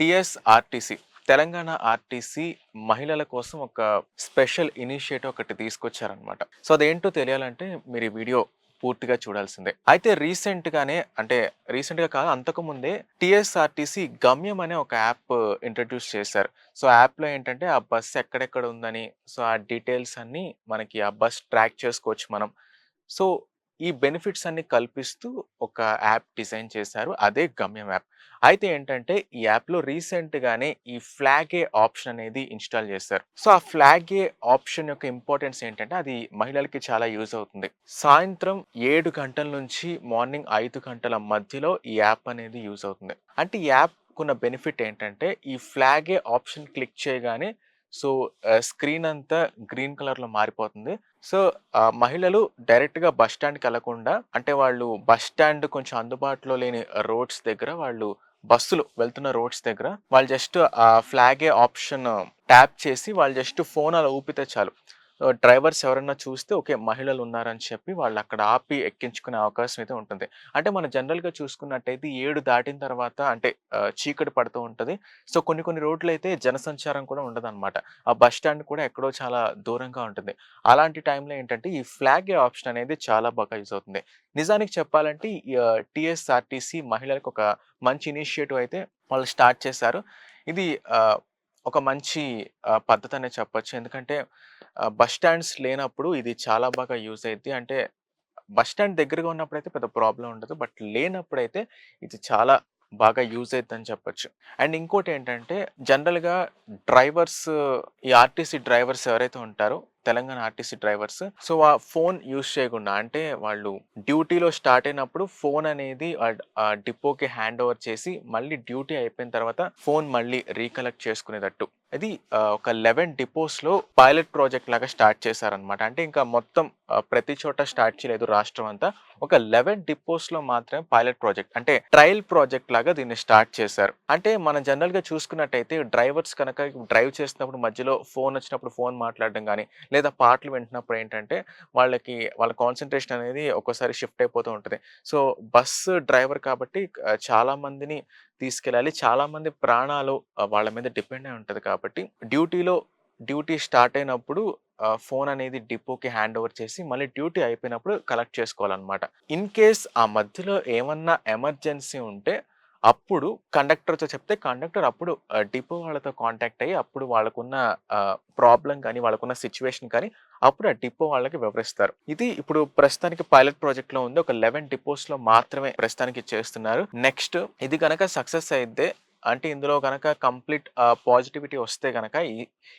TSRTC Telangana RTC మహిళల కోసం ఒక స్పెషల్ ఇనిషియేటివ్ ఒకటి తీసుకొచ్చారనమాట. సో అదేంటో తెలియాలంటే మీరు ఈ వీడియో పూర్తిగా చూడాల్సిందే. అయితే రీసెంట్‌గా కాదు, అంతకుముందే టీఎస్ఆర్టీసీ గమ్యం అనే ఒక యాప్ ఇంట్రడ్యూస్ చేశారు. సో యాప్‌లో ఏంటంటే ఆ బస్ ఎక్కడెక్కడ ఉందని, సో ఆ డీటెయిల్స్ అన్నీ మనకి ఆ బస్ ట్రాక్ చేసుకోవచ్చు మనం. సో ఈ బెనిఫిట్స్ అన్ని కల్పిస్తూ ఒక యాప్ డిజైన్ చేశారు. అదే గమ్యం యాప్. అయితే ఏంటంటే ఈ యాప్‌లో రీసెంట్‌గానే ఈ ఫ్లాగ్ ఏ ఆప్షన్ అనేది ఇన్‌స్టాల్ చేశారు. సో ఆ ఫ్లాగ్ ఏ ఆప్షన్ యొక్క ఇంపార్టెన్స్ ఏంటంటే అది మహిళలకి చాలా యూజ్ అవుతుంది. సాయంత్రం 7 గంటల నుంచి మార్నింగ్ 5 గంటల మధ్యలో ఈ యాప్ అనేది యూజ్ అవుతుంది. అంటే ఈ యాప్‌కున్న బెనిఫిట్ ఏంటంటే ఈ ఫ్లాగ్ ఏ ఆప్షన్ క్లిక్ చేయగానే సో స్క్రీన్ అంతా గ్రీన్ కలర్‌లో మారిపోతుంది. సో మహిళలు డైరెక్ట్‌గా బస్ స్టాండ్‌కెళ్ళకుండా, అంటే వాళ్ళు బస్ స్టాండ్ కొంచెం అందుబాటులో లేని రోడ్స్ దగ్గర, వాళ్ళు బస్సులు వెళ్తున్న రోడ్స్ దగ్గర వాళ్ళు జస్ట్ ఆ ఫ్లాగ్ ఏ ఆప్షన్ ట్యాప్ చేసి వాళ్ళు జస్ట్ ఫోన్ అలా ఊపితే చాలు. డ్రైవర్స్ ఎవరన్నా చూస్తే ఓకే, మహిళలు ఉన్నారని చెప్పి వాళ్ళు అక్కడ ఆపి ఎక్కించుకునే అవకాశం అయితే ఉంటుంది. అంటే మనం జనరల్‌గా చూసుకున్నట్టయితే 7 దాటిన తర్వాత అంటే చీకటి పడుతూ ఉంటది. సో కొన్ని కొన్ని రోడ్లయితే జనసంచారం కూడా ఉండదనమాట. ఆ బస్ స్టాండ్ కూడా ఎక్కడో చాలా దూరంగా ఉంటుంది. అలాంటి టైంలో ఏంటంటే ఈ ఫ్లాగ్ ఆప్షన్ అనేది చాలా బాగా యూజ్ అవుతుంది. నిజానికి చెప్పాలంటే టీఎస్ఆర్టీసీ మహిళలకు ఒక మంచి ఇనిషియేటివ్ అయితే వాళ్ళు స్టార్ట్ చేశారు. ఇది ఒక మంచి పద్ధతనే చెప్పొచ్చు. ఎందుకంటే బస్ స్టాండ్స్ లేనప్పుడు ఇది చాలా బాగా యూజ్ అయిద్ది. అంటే బస్ స్టాండ్ దగ్గరగా ఉన్నప్పుడైతే పెద్ద ప్రాబ్లమ్ ఉండదు. బట్ లేనప్పుడైతే ఇది చాలా బాగా యూజ్ అయిద్దని చెప్పొచ్చు. అండ్ ఇంకోటేంటంటే జనరల్‌గా డ్రైవర్స్ ఈ ఆర్టీసీ డ్రైవర్స్ ఎవరైతే ఉంటారో, తెలంగాణ ఆర్టీసీ డ్రైవర్స్, సో ఆ ఫోన్ యూజ్ చేయకుండా, అంటే వాళ్ళు డ్యూటీలో స్టార్ట్ అయినప్పుడు ఫోన్ అనేది డిపోకి హ్యాండ్ ఓవర్ చేసి మళ్ళీ డ్యూటీ అయిపోయిన తర్వాత ఫోన్ మళ్ళీ రీకలెక్ట్ చేసుకునేటట్టు. ఇది ఒక 11 డిపోస్‌లో పైలట్ ప్రాజెక్ట్ లాగా స్టార్ట్ చేశారనమాట. అంటే ఇంకా మొత్తం ప్రతి చోట స్టార్ట్ చేయలేదు రాష్ట్రం అంతా. ఒక 11 డిపోస్‌లో మాత్రమే పైలట్ ప్రాజెక్ట్, అంటే ట్రయల్ ప్రాజెక్ట్ లాగా దీన్ని స్టార్ట్ చేశారు. అంటే మనం జనరల్‌గా చూసుకున్నట్టయితే డ్రైవర్స్ కనుక డ్రైవ్ చేస్తున్నప్పుడు మధ్యలో ఫోన్ వచ్చినప్పుడు ఫోన్ మాట్లాడడం గానీ, లేదా పాటలు వింటున్నప్పుడు ఏంటంటే వాళ్ళ కాన్సంట్రేషన్ అనేది ఒక్కోసారి షిఫ్ట్ అయిపోతూ ఉంటది. సో బస్సు డ్రైవర్ కాబట్టి చాలా మందిని తీసుకెళ్ళాలి. చాలామంది ప్రాణాలు వాళ్ళ మీద డిపెండ్ అయి ఉంటది కాబట్టి, డ్యూటీ స్టార్ట్ అయినప్పుడు ఫోన్ అనేది డిపోకి హ్యాండ్ ఓవర్ చేసి, మళ్ళీ డ్యూటీ అయిపోయినప్పుడు కలెక్ట్ చేసుకోవాలనమాట. ఇన్ కేస్ ఆ మధ్యలో ఏమన్నా ఎమర్జెన్సీ ఉంటే, అప్పుడు కండక్టర్‌తో చెప్తే కండక్టర్ అప్పుడు డిపో వాళ్ళతో కాంటాక్ట్ అయ్యి, అప్పుడు వాళ్ళకున్న ప్రాబ్లమ్ కానీ, వాళ్ళకున్న సిట్యుయేషన్ కానీ, అప్పుడు ఆ డిపో వాళ్ళకి వివరిస్తారు. ఇది ఇప్పుడు ప్రస్తుతానికి పైలట్ ప్రాజెక్ట్‌లో ఉంది. ఒక 11 డిపోస్‌లో మాత్రమే ప్రస్తుతానికి చేస్తున్నారు. నెక్స్ట్ ఇది గనక సక్సెస్ అయితే, అంటే ఇందులో గనక కంప్లీట్ పాజిటివిటీ వస్తే గనక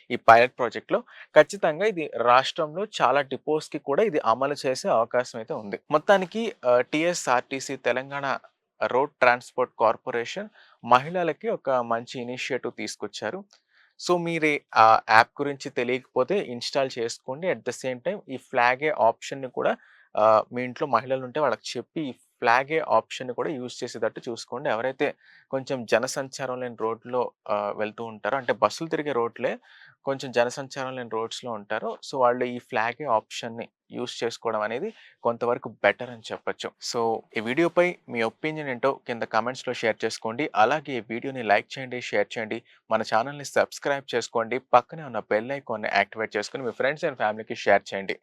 ఈ పైలట్ ప్రాజెక్ట్‌లో ఖచ్చితంగా ఇది రాష్ట్రంలో చాలా డిపోస్‌కి కూడా ఇది అమలు చేసే అవకాశం అయితే ఉంది. మొత్తానికి TSRTC Telangana road transport corporation మహిళలకి ఒక మంచి ఇనిషియేటివ్ తీసుకొచ్చారు. సో మీరు ఆ యాప్ గురించి తెలియకపోతే ఇన్‌స్టాల్ చేసుకోండి. అట్ ద సేమ్ టైమ్ ఈ ఫ్లాగ్ ఏ ఆప్షన్‌ని కూడా మీ ఇంట్లో మహిళలుంటే వాళ్ళకి చెప్పి ఈ ఫ్లాగ్ ఏ ఆప్షన్‌ని కూడా యూజ్ చేసేటట్టు చూసుకోండి. ఎవరైతే కొంచెం జనసంచారం లేని రోడ్‌లో వెళ్తూ ఉంటారో, అంటే బస్సులు తిరిగే రోడ్లే కొంచెం జనసంచారం లేని రోడ్స్‌లో ఉంటారో, సో వాళ్ళు ఈ ఫ్లాగ్ ఏ ఆప్షన్‌ని యూజ్ చేసుకోవడం అనేది కొంతవరకు బెటర్ అని చెప్పొచ్చు. సో ఈ వీడియోపై మీ ఒపీనియన్ ఏంటో కింద కామెంట్స్‌లో షేర్ చేసుకోండి. అలాగే ఈ వీడియోని లైక్ చేయండి, షేర్ చేయండి. మన ఛానెల్‌ని సబ్స్క్రైబ్ చేసుకోండి. పక్కనే ఉన్న బెల్ ఐకాన్‌ని యాక్టివేట్ చేసుకొని మీ ఫ్రెండ్స్ అండ్ ఫ్యామిలీకి షేర్ చేయండి.